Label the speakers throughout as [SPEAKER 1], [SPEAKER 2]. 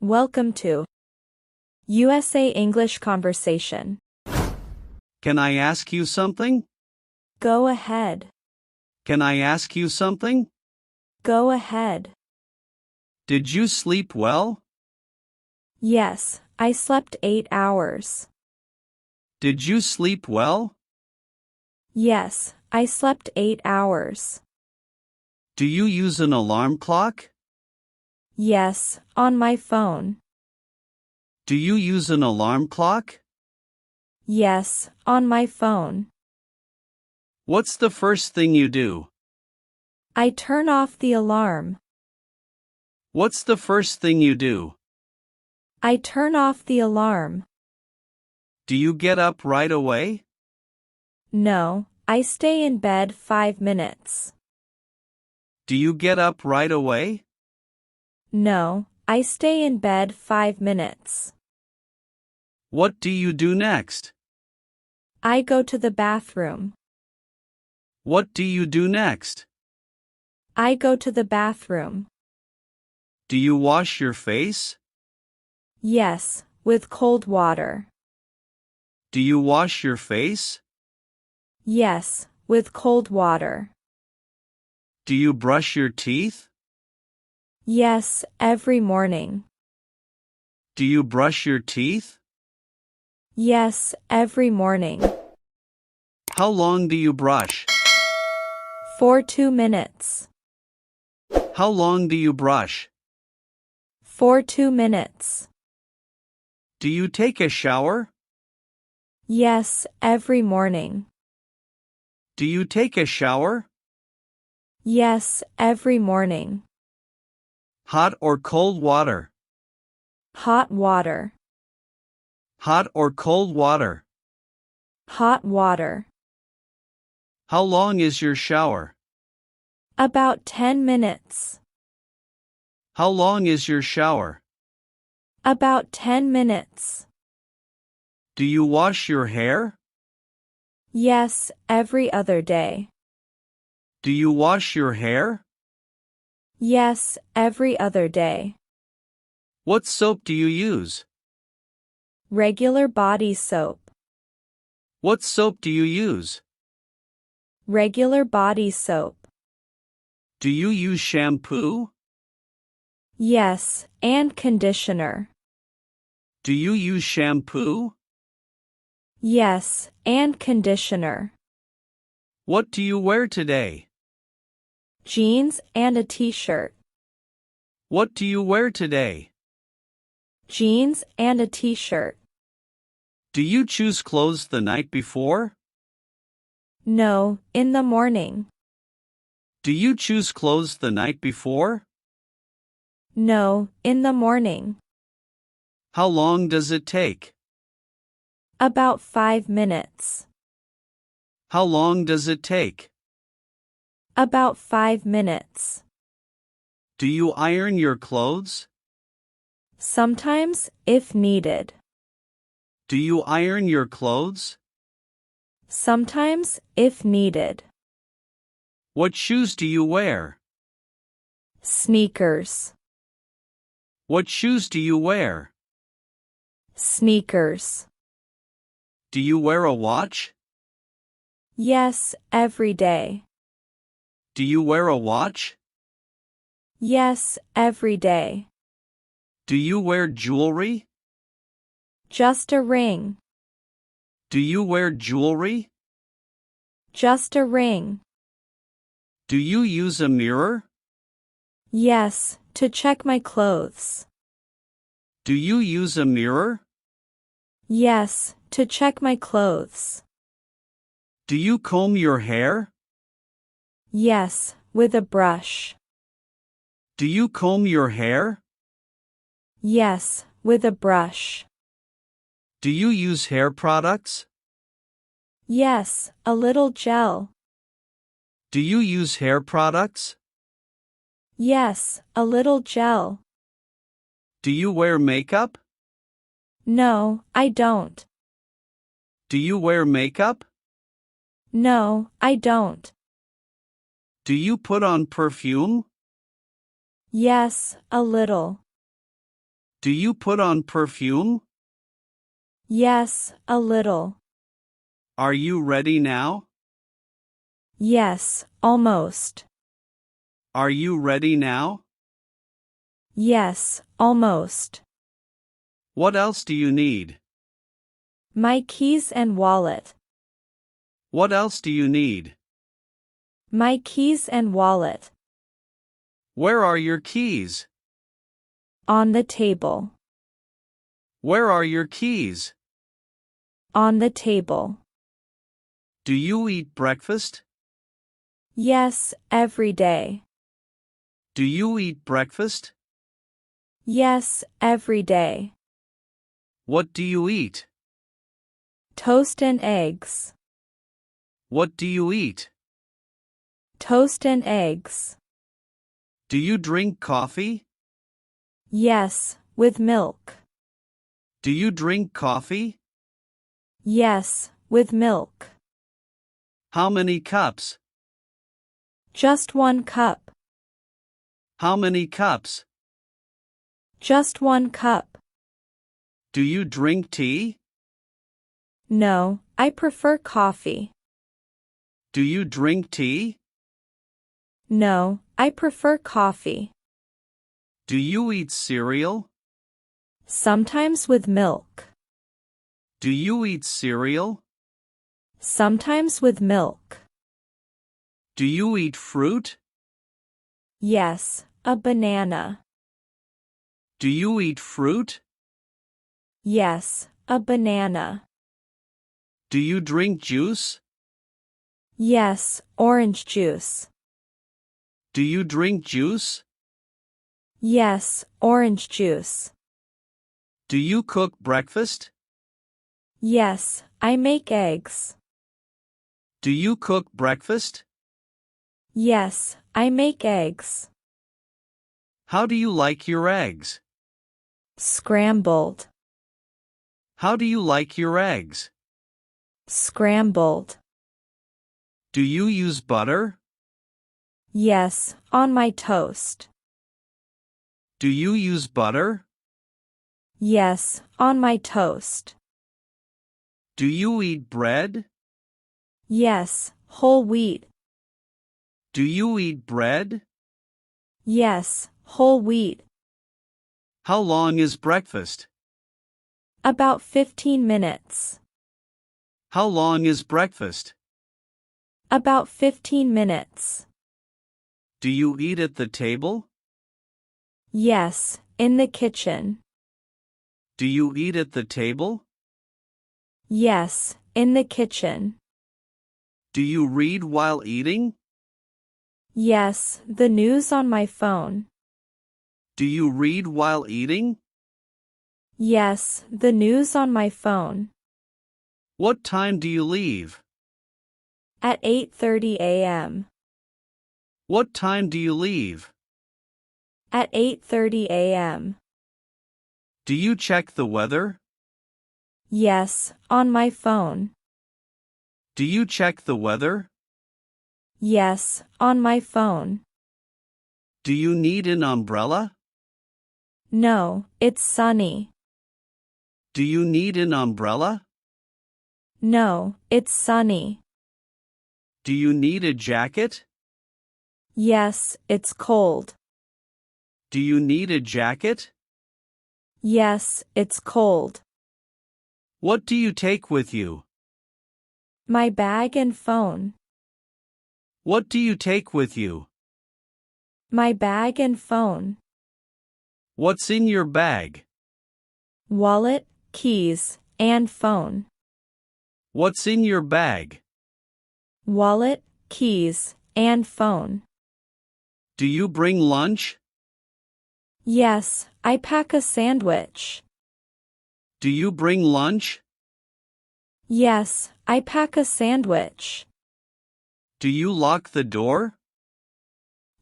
[SPEAKER 1] Welcome to USA English Conversation.
[SPEAKER 2] Can I ask you something?
[SPEAKER 1] Go ahead.
[SPEAKER 2] Can I ask you something?
[SPEAKER 1] Go ahead.
[SPEAKER 2] Did you sleep well?
[SPEAKER 1] Yes, I slept 8 hours.
[SPEAKER 2] Did you sleep well?
[SPEAKER 1] Yes, I slept 8 hours.
[SPEAKER 2] Do you use an alarm clock?
[SPEAKER 1] Yes, on my phone.
[SPEAKER 2] Do you use an alarm clock?
[SPEAKER 1] Yes, on my phone.
[SPEAKER 2] What's the first thing you do?
[SPEAKER 1] I turn off the alarm.
[SPEAKER 2] What's the first thing you do?
[SPEAKER 1] I turn off the alarm.
[SPEAKER 2] Do you get up right away?
[SPEAKER 1] No, I stay in bed 5 minutes.
[SPEAKER 2] Do you get up right away?
[SPEAKER 1] No, I stay in bed 5 minutes.
[SPEAKER 2] What do you do next?
[SPEAKER 1] I go to the bathroom.
[SPEAKER 2] What do you do next?
[SPEAKER 1] I go to the bathroom.
[SPEAKER 2] Do you wash your face?
[SPEAKER 1] Yes, with cold water.
[SPEAKER 2] Do you wash your face?
[SPEAKER 1] Yes, with cold water.
[SPEAKER 2] Do you brush your teeth?
[SPEAKER 1] Yes, every morning.
[SPEAKER 2] Do you brush your teeth?
[SPEAKER 1] Yes, every morning.
[SPEAKER 2] How long do you brush?
[SPEAKER 1] For 2 minutes.
[SPEAKER 2] How long do you brush?
[SPEAKER 1] For 2 minutes.
[SPEAKER 2] Do you take a shower?
[SPEAKER 1] Yes, every morning.
[SPEAKER 2] Do you take a shower?
[SPEAKER 1] Yes, every morning.
[SPEAKER 2] Hot or cold water?
[SPEAKER 1] Hot water.
[SPEAKER 2] Hot or cold water?
[SPEAKER 1] Hot water.
[SPEAKER 2] How long is your shower?
[SPEAKER 1] About 10 minutes.
[SPEAKER 2] How long is your shower?
[SPEAKER 1] About 10 minutes.
[SPEAKER 2] Do you wash your hair?
[SPEAKER 1] Yes, every other day.
[SPEAKER 2] Do you wash your hair?
[SPEAKER 1] Yes, every other day.
[SPEAKER 2] What soap do you use?
[SPEAKER 1] Regular body soap.
[SPEAKER 2] What soap do you use?
[SPEAKER 1] Regular body soap.
[SPEAKER 2] Do you use shampoo?
[SPEAKER 1] Yes, and conditioner.
[SPEAKER 2] Do you use shampoo?
[SPEAKER 1] Yes, and conditioner.
[SPEAKER 2] What do you wear today?
[SPEAKER 1] Jeans and a t-shirt.
[SPEAKER 2] What do you wear today?
[SPEAKER 1] Jeans and a t-shirt.
[SPEAKER 2] Do you choose clothes the night before?
[SPEAKER 1] No, in the morning.
[SPEAKER 2] Do you choose clothes the night before?
[SPEAKER 1] No, in the morning.
[SPEAKER 2] How long does it take?
[SPEAKER 1] About 5 minutes.
[SPEAKER 2] How long does it take?
[SPEAKER 1] About 5 minutes.
[SPEAKER 2] Do you iron your clothes?
[SPEAKER 1] Sometimes, if needed.
[SPEAKER 2] Do you iron your clothes?
[SPEAKER 1] Sometimes, if needed.
[SPEAKER 2] What shoes do you wear?
[SPEAKER 1] Sneakers.
[SPEAKER 2] What shoes do you wear?
[SPEAKER 1] Sneakers.
[SPEAKER 2] Do you wear a watch?
[SPEAKER 1] Yes, every day.
[SPEAKER 2] Do you wear a watch?
[SPEAKER 1] Yes, every day.
[SPEAKER 2] Do you wear jewelry?
[SPEAKER 1] Just a ring.
[SPEAKER 2] Do you wear jewelry?
[SPEAKER 1] Just a ring.
[SPEAKER 2] Do you use a mirror?
[SPEAKER 1] Yes, to check my clothes.
[SPEAKER 2] Do you use a mirror?
[SPEAKER 1] Yes, to check my clothes.
[SPEAKER 2] Do you comb your hair?
[SPEAKER 1] Yes, with a brush.
[SPEAKER 2] Do you comb your hair?
[SPEAKER 1] Yes, with a brush.
[SPEAKER 2] Do you use hair products?
[SPEAKER 1] Yes, a little gel.
[SPEAKER 2] Do you use hair products?
[SPEAKER 1] Yes, a little gel.
[SPEAKER 2] Do you wear makeup?
[SPEAKER 1] No, I don't.
[SPEAKER 2] Do you wear makeup?
[SPEAKER 1] No, I don't.
[SPEAKER 2] Do you put on perfume?
[SPEAKER 1] Yes, a little.
[SPEAKER 2] Do you put on perfume?
[SPEAKER 1] Yes, a little.
[SPEAKER 2] Are you ready now?
[SPEAKER 1] Yes, almost.
[SPEAKER 2] Are you ready now?
[SPEAKER 1] Yes, almost.
[SPEAKER 2] What else do you need?
[SPEAKER 1] My keys and wallet.
[SPEAKER 2] What else do you need?
[SPEAKER 1] My keys and wallet.
[SPEAKER 2] Where are your keys?
[SPEAKER 1] On the table.
[SPEAKER 2] Where are your keys?
[SPEAKER 1] On the table.
[SPEAKER 2] Do you eat breakfast?
[SPEAKER 1] Yes, every day.
[SPEAKER 2] Do you eat breakfast?
[SPEAKER 1] Yes, every day.
[SPEAKER 2] What do you eat?
[SPEAKER 1] Toast and eggs.
[SPEAKER 2] What do you eat?
[SPEAKER 1] Toast and eggs.
[SPEAKER 2] Do you drink coffee?
[SPEAKER 1] Yes, with milk.
[SPEAKER 2] Do you drink coffee?
[SPEAKER 1] Yes, with milk.
[SPEAKER 2] How many cups?
[SPEAKER 1] Just 1 cup.
[SPEAKER 2] How many cups?
[SPEAKER 1] Just 1 cup.
[SPEAKER 2] Do you drink tea?
[SPEAKER 1] No, I prefer coffee.
[SPEAKER 2] Do you drink tea?
[SPEAKER 1] No, I prefer coffee.
[SPEAKER 2] Do you eat cereal?
[SPEAKER 1] Sometimes with milk.
[SPEAKER 2] Do you eat cereal?
[SPEAKER 1] Sometimes with milk.
[SPEAKER 2] Do you eat fruit?
[SPEAKER 1] Yes, a banana.
[SPEAKER 2] Do you eat fruit?
[SPEAKER 1] Yes, a banana.
[SPEAKER 2] Do you drink juice?
[SPEAKER 1] Yes, orange juice.
[SPEAKER 2] Do you drink juice?
[SPEAKER 1] Yes, orange juice.
[SPEAKER 2] Do you cook breakfast?
[SPEAKER 1] Yes, I make eggs.
[SPEAKER 2] Do you cook breakfast?
[SPEAKER 1] Yes, I make eggs.
[SPEAKER 2] How do you like your eggs?
[SPEAKER 1] Scrambled.
[SPEAKER 2] How do you like your eggs?
[SPEAKER 1] Scrambled.
[SPEAKER 2] Do you use butter?
[SPEAKER 1] Yes, on my toast.
[SPEAKER 2] Do you use butter?
[SPEAKER 1] Yes, on my toast.
[SPEAKER 2] Do you eat bread?
[SPEAKER 1] Yes, whole wheat.
[SPEAKER 2] Do you eat bread?
[SPEAKER 1] Yes, whole wheat.
[SPEAKER 2] How long is breakfast?
[SPEAKER 1] About 15 minutes.
[SPEAKER 2] How long is breakfast?
[SPEAKER 1] About 15 minutes.
[SPEAKER 2] Do you eat at the table?
[SPEAKER 1] Yes, in the kitchen.
[SPEAKER 2] Do you eat at the table?
[SPEAKER 1] Yes, in the kitchen.
[SPEAKER 2] Do you read while eating?
[SPEAKER 1] Yes, the news on my phone.
[SPEAKER 2] Do you read while eating?
[SPEAKER 1] Yes, the news on my phone.
[SPEAKER 2] What time do you leave?
[SPEAKER 1] At 8:30 a.m.
[SPEAKER 2] What time do you leave?
[SPEAKER 1] At 8:30 a.m.
[SPEAKER 2] Do you check the weather?
[SPEAKER 1] Yes, on my phone.
[SPEAKER 2] Do you check the weather?
[SPEAKER 1] Yes, on my phone.
[SPEAKER 2] Do you need an umbrella?
[SPEAKER 1] No, it's sunny.
[SPEAKER 2] Do you need an umbrella?
[SPEAKER 1] No, it's sunny.
[SPEAKER 2] Do you need a jacket?
[SPEAKER 1] Yes, it's cold.
[SPEAKER 2] Do you need a jacket?
[SPEAKER 1] Yes, it's cold.
[SPEAKER 2] What do you take with you?
[SPEAKER 1] My bag and phone.
[SPEAKER 2] What do you take with you?
[SPEAKER 1] My bag and phone.
[SPEAKER 2] What's in your bag?
[SPEAKER 1] Wallet, keys, and phone.
[SPEAKER 2] What's in your bag?
[SPEAKER 1] Wallet, keys, and phone.
[SPEAKER 2] Do you bring lunch?
[SPEAKER 1] Yes, I pack a sandwich.
[SPEAKER 2] Do you bring lunch?
[SPEAKER 1] Yes, I pack a sandwich.
[SPEAKER 2] Do you lock the door?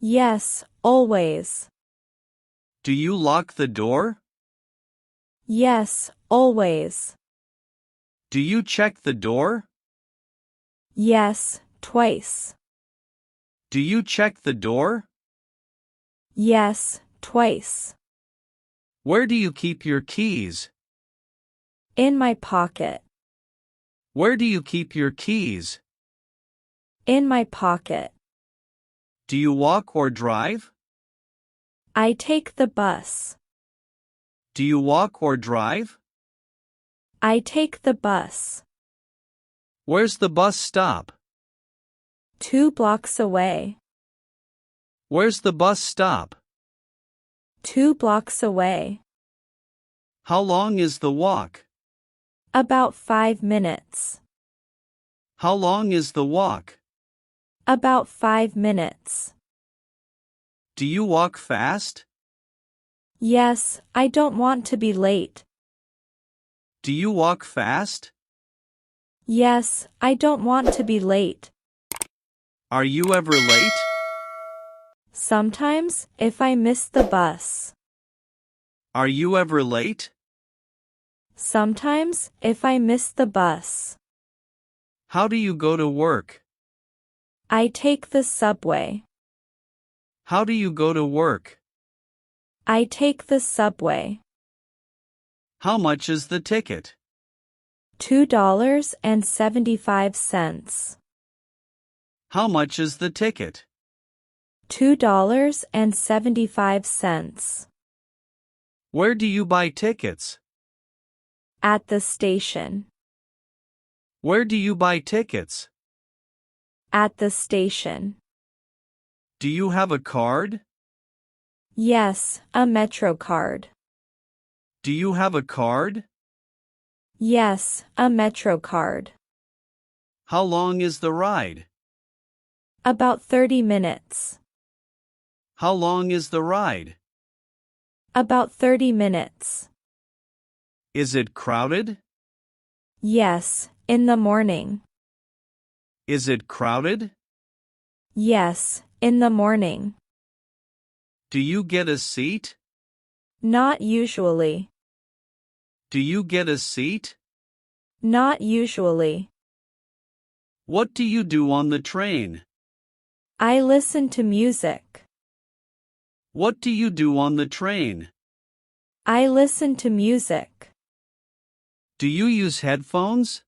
[SPEAKER 1] Yes, always.
[SPEAKER 2] Do you lock the door?
[SPEAKER 1] Yes, always.
[SPEAKER 2] Do you check the door?
[SPEAKER 1] Yes, twice.
[SPEAKER 2] Do you check the door?
[SPEAKER 1] Yes, twice.
[SPEAKER 2] Where do you keep your keys?
[SPEAKER 1] In my pocket.
[SPEAKER 2] Where do you keep your keys?
[SPEAKER 1] In my pocket.
[SPEAKER 2] Do you walk or drive?
[SPEAKER 1] I take the bus.
[SPEAKER 2] Do you walk or drive?
[SPEAKER 1] I take the bus.
[SPEAKER 2] Where's the bus stop?
[SPEAKER 1] 2 blocks away.
[SPEAKER 2] Where's the bus stop?
[SPEAKER 1] 2 blocks away.
[SPEAKER 2] How long is the walk?
[SPEAKER 1] About 5 minutes.
[SPEAKER 2] How long is the walk?
[SPEAKER 1] About 5 minutes.
[SPEAKER 2] Do you walk fast?
[SPEAKER 1] Yes, I don't want to be late.
[SPEAKER 2] Do you walk fast?
[SPEAKER 1] Yes, I don't want to be late.
[SPEAKER 2] Are you ever late?
[SPEAKER 1] Sometimes, if I miss the bus.
[SPEAKER 2] Are you ever late?
[SPEAKER 1] Sometimes, if I miss the bus.
[SPEAKER 2] How do you go to work?
[SPEAKER 1] I take the subway.
[SPEAKER 2] How do you go to work?
[SPEAKER 1] I take the subway.
[SPEAKER 2] How much is the ticket?
[SPEAKER 1] $2.75.
[SPEAKER 2] How much is the ticket?
[SPEAKER 1] $2.75.
[SPEAKER 2] Where do you buy tickets?
[SPEAKER 1] At the station.
[SPEAKER 2] Where do you buy tickets?
[SPEAKER 1] At the station.
[SPEAKER 2] Do you have a card?
[SPEAKER 1] Yes, a Metro card.
[SPEAKER 2] Do you have a card?
[SPEAKER 1] Yes, a Metro card.
[SPEAKER 2] How long is the ride?
[SPEAKER 1] About 30 minutes.
[SPEAKER 2] How long is the ride?
[SPEAKER 1] About 30 minutes.
[SPEAKER 2] Is it crowded?
[SPEAKER 1] Yes, in the morning.
[SPEAKER 2] Is it crowded?
[SPEAKER 1] Yes, in the morning.
[SPEAKER 2] Do you get a seat?
[SPEAKER 1] Not usually.
[SPEAKER 2] Do you get a seat?
[SPEAKER 1] Not usually.
[SPEAKER 2] What do you do on the train?
[SPEAKER 1] I listen to music.
[SPEAKER 2] What do you do on the train?
[SPEAKER 1] I listen to music.
[SPEAKER 2] Do you use headphones?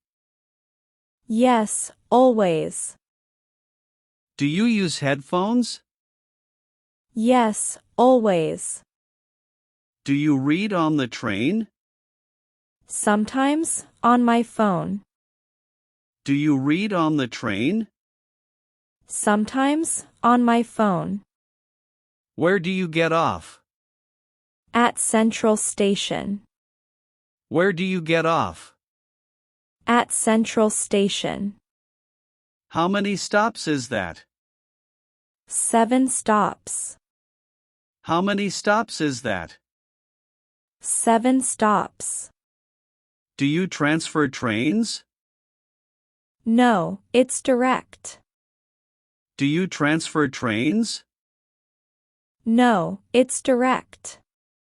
[SPEAKER 1] Yes, always.
[SPEAKER 2] Do you use headphones?
[SPEAKER 1] Yes, always.
[SPEAKER 2] Do you read on the train?
[SPEAKER 1] Sometimes, on my phone.
[SPEAKER 2] Do you read on the train?
[SPEAKER 1] Sometimes, on my phone.
[SPEAKER 2] Where do you get off?
[SPEAKER 1] At Central Station.
[SPEAKER 2] Where do you get off?
[SPEAKER 1] At Central Station.
[SPEAKER 2] How many stops is that?
[SPEAKER 1] 7 stops.
[SPEAKER 2] How many stops is that?
[SPEAKER 1] 7 stops.
[SPEAKER 2] Do you transfer trains?
[SPEAKER 1] No, it's direct.
[SPEAKER 2] Do you transfer trains?
[SPEAKER 1] No, it's direct.